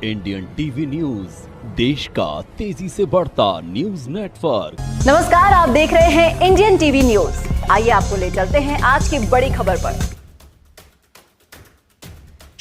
Indian TV news, देश का तेजी से बढ़ता न्यूज नेटवर्क। नमस्कार, आप देख रहे हैं इंडियन टीवी न्यूज। आइए आपको ले चलते हैं आज की बड़ी खबर पर।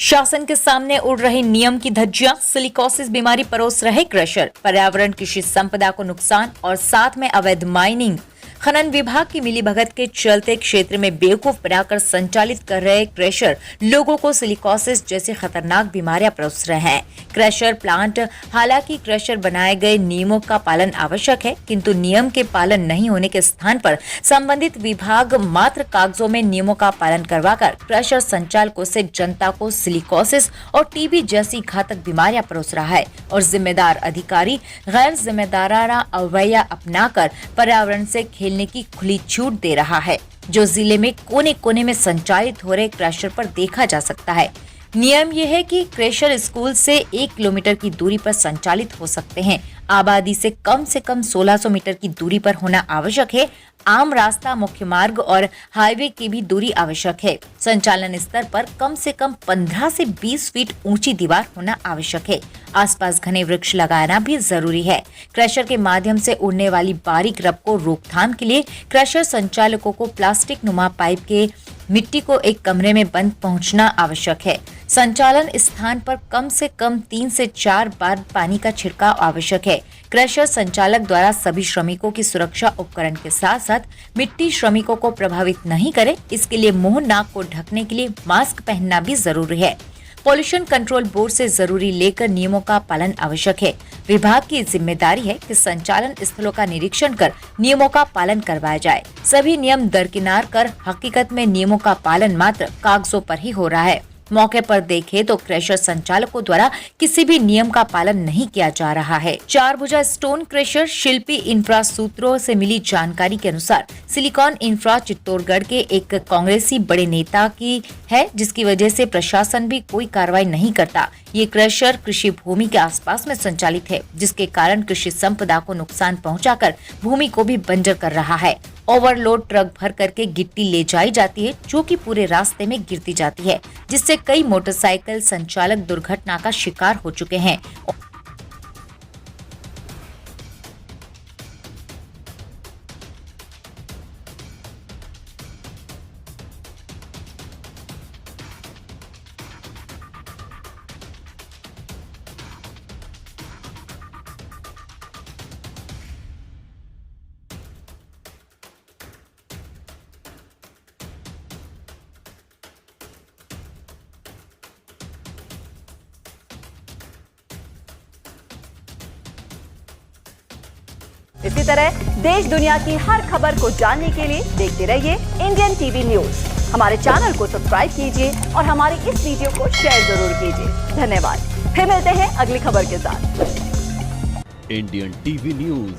शासन के सामने उड़ रही नियम की धज्जियां, सिलिकोसिस बीमारी परोस रहे क्रशर, पर्यावरण कृषि संपदा को नुकसान और साथ में अवैध माइनिंग। खनन विभाग की मिलीभगत के चलते क्षेत्र में बेवकूफ बनाकर संचालित कर रहे क्रशर लोगों को सिलिकोसिस जैसी खतरनाक बीमारियां परोस रहे हैं। क्रशर प्लांट, हालांकि क्रशर बनाए गए नियमों का पालन आवश्यक है, किंतु नियम के पालन नहीं होने के स्थान पर संबंधित विभाग मात्र कागजों में नियमों का पालन करवाकर क्रशर संचालकों से जनता को सिलिकोसिस और टीबी जैसी घातक बीमारियां परोस रहा है और जिम्मेदार अधिकारी गैर जिम्मेदाराना रवैया अपनाकर पर्यावरण से खेलने की खुली छूट दे रहा है, जो जिले में कोने कोने में संचालित हो रहे क्रशर पर देखा जा सकता है। नियम यह है कि क्रशर स्कूल से 1 किलोमीटर की दूरी पर संचालित हो सकते हैं। आबादी से कम 1600 मीटर की दूरी पर होना आवश्यक है। आम रास्ता, मुख्य मार्ग और हाईवे की भी दूरी आवश्यक है। संचालन स्तर पर कम से कम 15 से 20 फीट ऊंची दीवार होना आवश्यक है। आसपास घने वृक्ष लगाना भी जरूरी है। क्रशर के माध्यम से उड़ने वाली बारीक रब को रोकथाम के लिए क्रशर संचालकों को प्लास्टिक नुमा पाइप के मिट्टी को एक कमरे में बंद पहुंचना आवश्यक है। संचालन स्थान पर कम से कम 3 से 4 बार पानी का छिड़काव आवश्यक है। क्रशर संचालक द्वारा सभी श्रमिकों की सुरक्षा उपकरण के साथ साथ मिट्टी श्रमिकों को प्रभावित नहीं करे, इसके लिए मुंह नाक को ढकने के लिए मास्क पहनना भी जरूरी है। पॉल्यूशन कंट्रोल बोर्ड से जरूरी लेकर नियमों का पालन आवश्यक है। विभाग की जिम्मेदारी है कि संचालन स्थलों का निरीक्षण कर नियमों का पालन करवाया जाए। सभी नियम दरकिनार कर हकीकत में नियमों का पालन मात्र कागजों पर ही हो रहा है। मौके पर देखे तो क्रशर संचालकों द्वारा किसी भी नियम का पालन नहीं किया जा रहा है। 4 भुजा स्टोन क्रशर शिल्पी इंफ्रा सूत्रों से मिली जानकारी के अनुसार सिलिकॉन इंफ्रा चित्तौड़गढ़ के एक कांग्रेसी बड़े नेता की है, जिसकी वजह से प्रशासन भी कोई कार्रवाई नहीं करता। ये क्रशर कृषि भूमि के आसपास में संचालित है, जिसके कारण कृषि संपदा को नुकसान पहुंचाकर भूमि को भी बंजर कर रहा है। ओवरलोड ट्रक भर करके गिट्टी ले जाई जाती है, जो कि पूरे रास्ते में गिरती जाती है, जिससे कई मोटरसाइकिल संचालक दुर्घटना का शिकार हो चुके हैं। इसी तरह देश दुनिया की हर खबर को जानने के लिए देखते रहिए इंडियन टीवी न्यूज। हमारे चैनल को सब्सक्राइब कीजिए और हमारी इस वीडियो को शेयर जरूर कीजिए। धन्यवाद। फिर मिलते हैं अगली खबर के साथ। इंडियन टीवी न्यूज,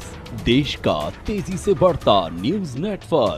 देश का तेजी से बढ़ता न्यूज नेटवर्क।